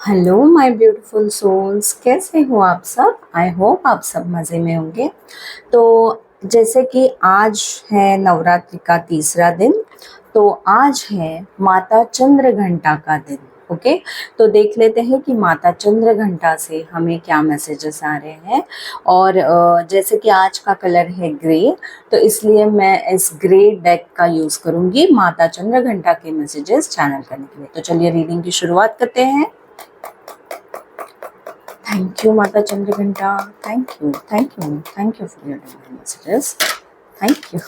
Hello my beautiful souls, कैसे हो आप सब। आई होप आप सब मज़े में होंगे। तो जैसे कि आज है नवरात्रि का तीसरा दिन, तो आज है माता चंद्रघंटा का दिन। ओके, तो देख लेते हैं कि माता चंद्रघंटा से हमें क्या मैसेजेस आ रहे हैं। और जैसे कि आज का कलर है ग्रे, तो इसलिए मैं इस ग्रे डेक का यूज़ करूँगी माता चंद्रघंटा के मैसेजेस चैनल करने के लिए। तो चलिए रीडिंग की शुरुआत करते हैं। Thank you, Mata Chandraghanta. Thank you for your divine messages. Thank you.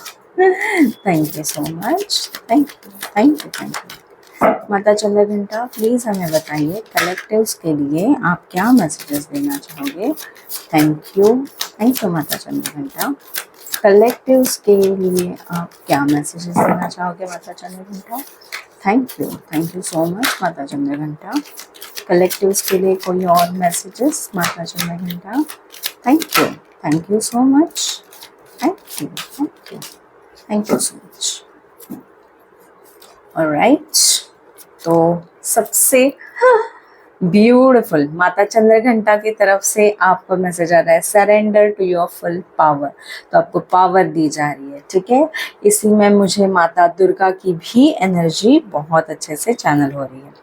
Thank you so much. Thank you. माता चंद्रघंटा, प्लीज हमें बताइए कलेक्टिव्स के लिए आप क्या मैसेजेस देना चाहोगे। Thank you Mata Chandraghanta. Collectives के लिए आप क्या मैसेजेस देना चाहोगे माता Chandraghanta. Thank you so much माता चंद्रघंटा। कलेक्टिव्स के लिए कोई और मैसेजेस माता Chandraghanta. Thank you so much. Thank you so much. Alright, तो सबसे ब्यूटिफुल माता चंद्रघंटा की तरफ से आपको मैसेज आ रहा है surrender to your full power. तो आपको पावर दी जा रही है, ठीक है। इसी में मुझे माता दुर्गा की भी एनर्जी बहुत अच्छे से चैनल हो रही है।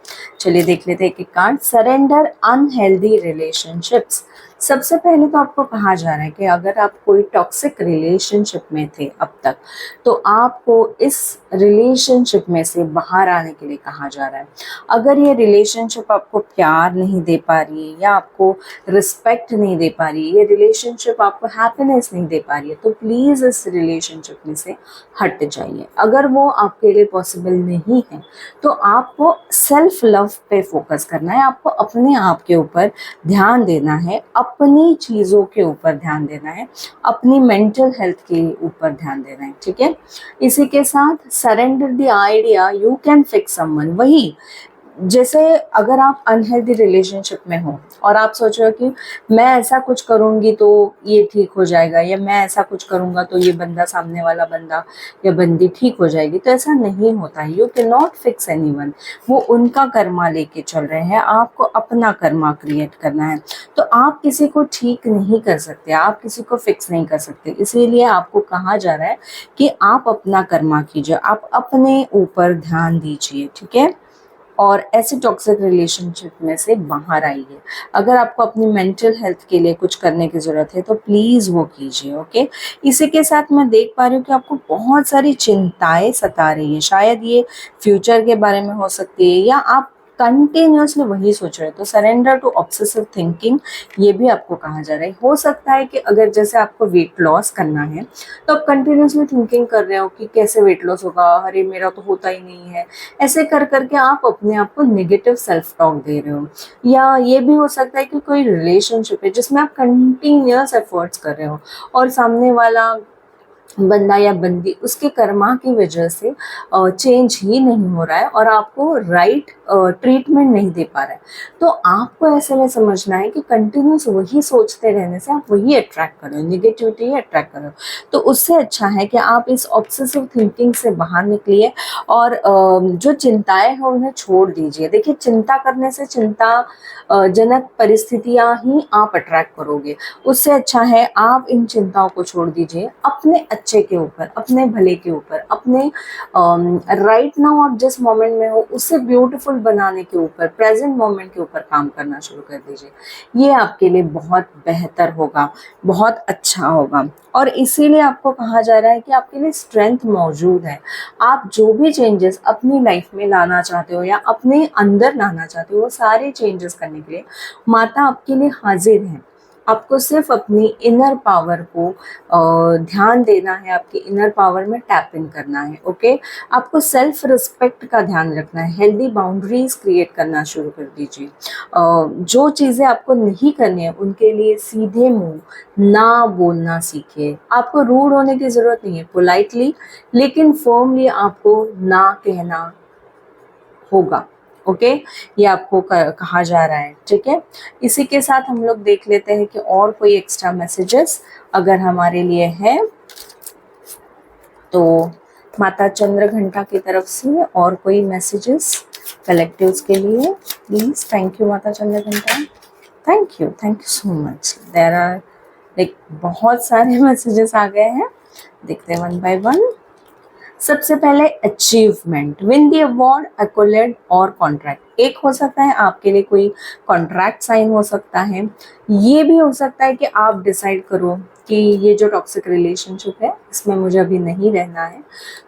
चलिए देख लेते हैं कि कार्ड सरेंडर अनहेल्दी रिलेशनशिप्स। सबसे पहले तो आपको कहा जा रहा है कि अगर आप कोई टॉक्सिक रिलेशनशिप में थे अब तक, तो आपको इस रिलेशनशिप में से बाहर आने के लिए कहा जा रहा है। अगर ये रिलेशनशिप आपको प्यार नहीं दे पा रही है या आपको रिस्पेक्ट नहीं दे पा रही है, ये रिलेशनशिप आपको हैप्पीनेस नहीं दे पा रही है, तो प्लीज़ इस रिलेशनशिप में से हट जाइए। अगर वो आपके लिए पॉसिबल नहीं है, तो आपको सेल्फ लव पे फोकस करना है। आपको अपने आप के ऊपर ध्यान देना है, अपनी चीज़ों के ऊपर ध्यान देना है, अपनी मेंटल हेल्थ के ऊपर ध्यान देना है, ठीक है। इसी के साथ surrender the idea you can fix someone. वही जैसे अगर आप अनहेल्दी रिलेशनशिप में हो और आप सोच रहे हो कि मैं ऐसा कुछ करूंगी तो ये ठीक हो जाएगा, या मैं ऐसा कुछ करूंगा तो ये बंदा, सामने वाला बंदा या बंदी ठीक हो जाएगी, तो ऐसा नहीं होता है। You can not fix anyone. वो उनका कर्मा लेके चल रहे हैं, आपको अपना कर्मा क्रिएट करना है। तो आप किसी को ठीक नहीं कर सकते, आप किसी को फिक्स नहीं कर सकते। इसीलिए आपको कहा जा रहा है कि आप अपना कर्मा कीजिए, आप अपने ऊपर ध्यान दीजिए, ठीक है। और ऐसे टॉक्सिक रिलेशनशिप में से बाहर आइए। अगर आपको अपनी मेंटल हेल्थ के लिए कुछ करने की ज़रूरत है तो प्लीज़ वो कीजिए, ओके। इसी के साथ मैं देख पा रही हूँ कि आपको बहुत सारी चिंताएं सता रही हैं। शायद ये फ्यूचर के बारे में हो सकती है, या आप कंटिन्यूसली वही सोच रहे हो। तो सरेंडर टू ऑब्सेसिव थिंकिंग, ये भी आपको कहा जा रहा है। हो सकता है कि अगर जैसे आपको वेट लॉस करना है, तो आप कंटिन्यूसली थिंकिंग कर रहे हो कि कैसे वेट लॉस होगा, अरे मेरा तो होता ही नहीं है। ऐसे कर करके आप अपने आप को नेगेटिव सेल्फ टॉक दे रहे हो। या ये भी हो सकता है कि कोई रिलेशनशिप है जिसमें आप कंटिन्यूस एफर्ट्स कर रहे हो और सामने वाला बंदा या बंदी उसके कर्मा की वजह से चेंज ही नहीं हो रहा है और आपको राइट ट्रीटमेंट नहीं दे पा रहा है। तो आपको ऐसे में समझना है कि कंटिन्यूस वही सोचते रहने से आप वही अट्रैक्ट कर रहे हो, निगेटिविटी ही अट्रैक्ट कर रहे हो। तो उससे अच्छा है कि आप इस ऑब्सेसिव थिंकिंग से बाहर निकलिए और जो चिंताएं हैं उन्हें छोड़ दीजिए। देखिए, चिंता करने से चिंता जनक परिस्थितियां ही आप अट्रैक्ट करोगे। उससे अच्छा है आप इन चिंताओं को छोड़ दीजिए, अपने अच्छे के ऊपर, अपने भले के ऊपर, अपने राइट नाउ आप जिस मोमेंट में हो उसे ब्यूटीफुल बनाने के ऊपर, प्रेजेंट मोमेंट के ऊपर काम करना शुरू कर दीजिए। ये आपके लिए बहुत बेहतर होगा, बहुत अच्छा होगा। और इसीलिए आपको कहा जा रहा है कि आपके लिए स्ट्रेंथ मौजूद है। आप जो भी चेंजेस अपनी लाइफ में लाना चाहते हो या अपने अंदर लाना चाहते हो, वो सारे चेंजेस करने के लिए माता आपके लिए हाजिर है। आपको सिर्फ अपनी इनर पावर को ध्यान देना है, आपकी इनर पावर में टैप इन करना है, ओके। आपको सेल्फ रिस्पेक्ट का ध्यान रखना है, हेल्दी बाउंड्रीज क्रिएट करना शुरू कर दीजिए। जो चीज़ें आपको नहीं करनी है उनके लिए सीधे मुंह ना बोलना सीखिए। आपको रूड होने की ज़रूरत नहीं है, पोलाइटली लेकिन फर्मली आपको ना कहना होगा, ओके। ये आपको कहा जा रहा है, ठीक है। इसी के साथ हम लोग देख लेते हैं कि और कोई एक्स्ट्रा मैसेजेस अगर हमारे लिए है तो माता चंद्रघंटा की तरफ से और कोई मैसेजेस कलेक्टिव्स के लिए please. Thank you Mata Chandraghanta, thank you so much. There are like बहुत सारे मैसेजेस आ गए हैं, देखते हैं वन बाय वन। सबसे पहले अचीवमेंट, विन द अवार्ड, एक्कोलेड और कॉन्ट्रैक्ट। एक हो सकता है आपके लिए कोई कॉन्ट्रैक्ट साइन हो सकता है, ये भी हो सकता है कि आप डिसाइड करो कि ये जो टॉक्सिक रिलेशनशिप है इसमें मुझे अभी नहीं रहना है,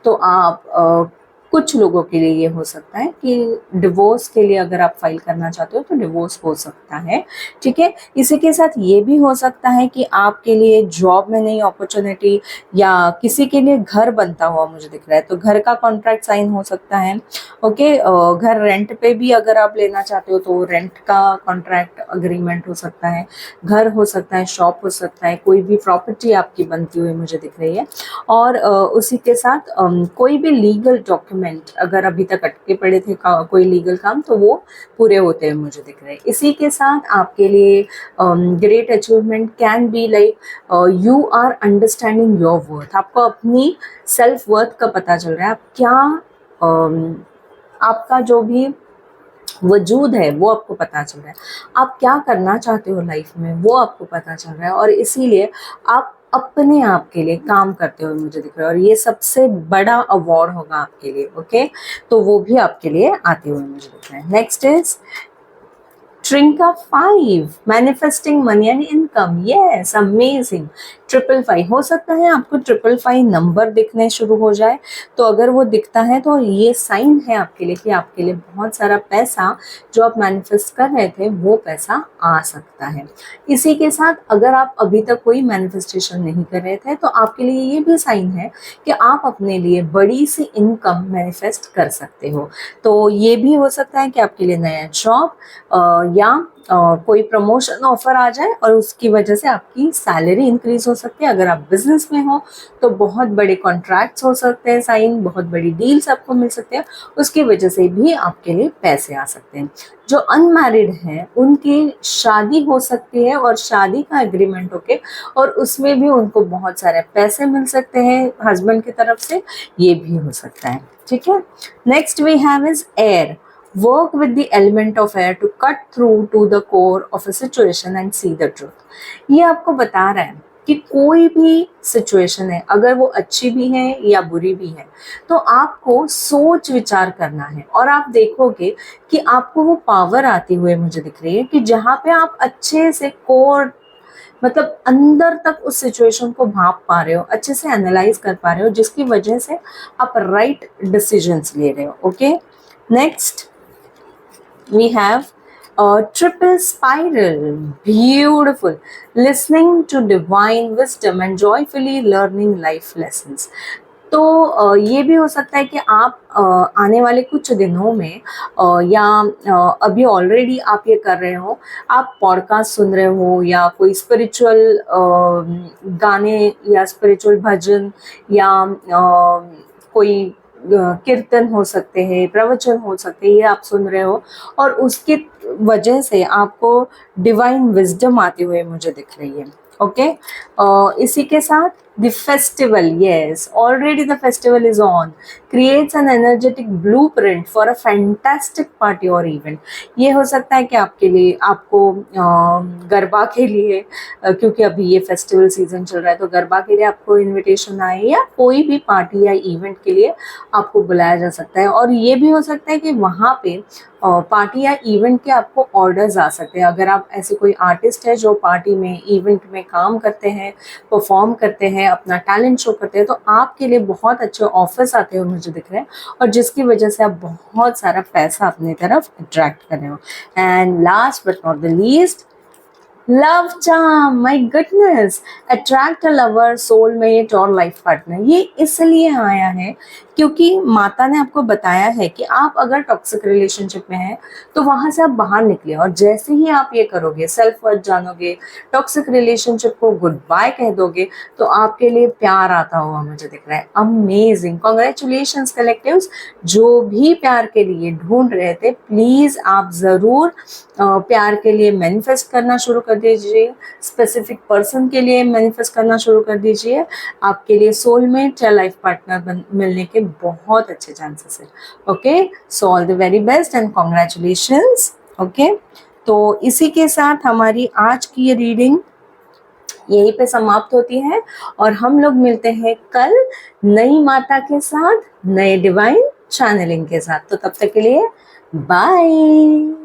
तो आप कुछ लोगों के लिए ये हो सकता है कि डिवोर्स के लिए अगर आप फाइल करना चाहते हो तो डिवोर्स हो सकता है, ठीक है। इसी के साथ ये भी हो सकता है कि आपके लिए जॉब में नई अपॉर्चुनिटी, या किसी के लिए घर बनता हुआ मुझे दिख रहा है, तो घर का कॉन्ट्रैक्ट साइन हो सकता है, ओके। घर रेंट पे भी अगर आप लेना चाहते हो तो रेंट का कॉन्ट्रैक्ट अग्रीमेंट हो सकता है, घर हो सकता है, शॉप हो सकता है, कोई भी प्रॉपर्टी आपकी बनती हुई मुझे दिख रही है। और उसी के साथ कोई भी लीगल डॉक्यूमेंट अगर अभी तक अटके पड़े थे कोई लीगल काम, तो वो पूरे होते हुए मुझे दिख रहे हैं। इसी के साथ आपके लिए great achievement can be like you are understanding your worth. आपको अपनी सेल्फ वर्थ का पता चल रहा है, आप क्या आपका जो भी वजूद है वो आपको पता चल रहा है, आप क्या करना चाहते हो लाइफ में वो आपको पता चल रहा है, और इसीलिए आप अपने आप के लिए काम करते हुए मुझे दिख रहा है, और ये सबसे बड़ा अवार्ड होगा आपके लिए, ओके। तो वो भी आपके लिए आते हुए मुझे दिख रहा है। Next is Trinka 5, manifesting money and income. Yes, amazing. 555 हो सकता है आपको 555 नंबर दिखने शुरू हो जाए, तो अगर वो दिखता है तो ये साइन है आपके लिए कि आपके लिए बहुत सारा पैसा जो आप मैनिफेस्ट कर रहे थे वो पैसा आ सकता है। इसी के साथ अगर आप अभी तक कोई मैनिफेस्टेशन नहीं कर रहे थे तो आपके लिए ये भी साइन है कि आप अपने लिए बड़ी सी इनकम मैनिफेस्ट कर सकते हो। तो ये भी हो सकता है कि आपके लिए नया जॉब या कोई प्रमोशन ऑफर आ जाए और उसकी वजह से आपकी सैलरी इंक्रीज हो सकती है। अगर आप बिजनेस में हो तो बहुत बड़े कॉन्ट्रैक्ट्स हो सकते हैं साइन, बहुत बड़ी डील्स आपको मिल सकते हैं, उसकी वजह से भी आपके लिए पैसे आ सकते हैं। जो अनमैरिड हैं उनकी शादी हो सकती है और शादी का एग्रीमेंट होके और उसमें भी उनको बहुत सारे पैसे मिल सकते हैं हस्बैंड की तरफ से, ये भी हो सकता है, ठीक है। Next we have is air, work with the element of air to cut through to the core of a situation and see the truth। ये आपको बता रहा है कि कोई भी सिचुएशन है, अगर वो अच्छी भी है या बुरी भी है, तो आपको सोच विचार करना है और आप देखोगे कि आपको वो पावर आती हुए मुझे दिख रही है कि जहाँ पे आप अच्छे से कोर मतलब अंदर तक उस सिचुएशन को भाप पा रहे हो, अच्छे से एनालाइज कर पा रहे हो, जिसकी वजह से आप राइट डिसीजंस ले रहे हो, okay. Next we have a triple spiral, beautiful, listening to divine wisdom and joyfully learning life lessons। तो ये भी हो सकता है कि आप आने वाले कुछ दिनों में या अभी ऑलरेडी आप ये कर रहे हो, आप पॉडकास्ट सुन रहे हो या कोई स्पिरिचुअल गाने या स्पिरिचुअल भजन या कोई कीर्तन हो सकते हैं, प्रवचन हो सकते हैं, ये आप सुन रहे हो और उसकी वजह से आपको डिवाइन विजडम आते हुए मुझे दिख रही है, ओके। इसी के साथ the festival, yes, already the festival is on, creates an energetic blueprint for a fantastic party or event। ये हो सकता है कि आपके लिए आपको गरबा के लिए क्योंकि अभी ये फेस्टिवल सीजन चल रहा है, तो गरबा के लिए आपको इनविटेशन आए या कोई भी पार्टी या इवेंट के लिए आपको बुलाया जा सकता है। और ये भी हो सकता है कि वहाँ पे पार्टी या इवेंट के आपको ऑर्डर्स आ सकते हैं। अगर आप ऐसे कोई आर्टिस्ट है जो पार्टी में इवेंट में काम करते हैं, परफॉर्म करते हैं, अपना टैलेंट शो करते हैं, तो आपके लिए बहुत अच्छे ऑफर्स आते हैं मुझे दिख रहे हैं, और जिसकी वजह से आप बहुत सारा पैसा अपनी तरफ अट्रैक्ट कर रहे हो। And last but not the least, love charm, my goodness, attract a lover, soulmate और लाइफ पार्टनर। ये इसलिए आया है क्योंकि माता ने आपको बताया है कि आप अगर टॉक्सिक रिलेशनशिप में हैं तो वहां से आप बाहर निकले, और जैसे ही आप ये करोगे, सेल्फ वर्थ जानोगे, टॉक्सिक रिलेशनशिप को गुड बाय कह दोगे, तो आपके लिए प्यार आता हुआ मुझे दिख रहा है। Amazing, congratulations collectives. जो भी प्यार के लिए ढूंढ रहे थे, प्लीज आप जरूर प्यार के लिए मैनिफेस्ट करना शुरू कर दीजिए, स्पेसिफिक पर्सन के लिए मैनिफेस्ट करना शुरू कर दीजिए। आपके लिए सोलमेट या लाइफ पार्टनर मिलने के बहुत अच्छे चांसेस है। Okay, so all the very best and congratulations. Okay, तो इसी के साथ हमारी आज की ये रीडिंग यहीं पे समाप्त होती है और हम लोग मिलते हैं कल नई माता के साथ, नए डिवाइन चैनलिंग के साथ। तो तब तक के लिए बाय।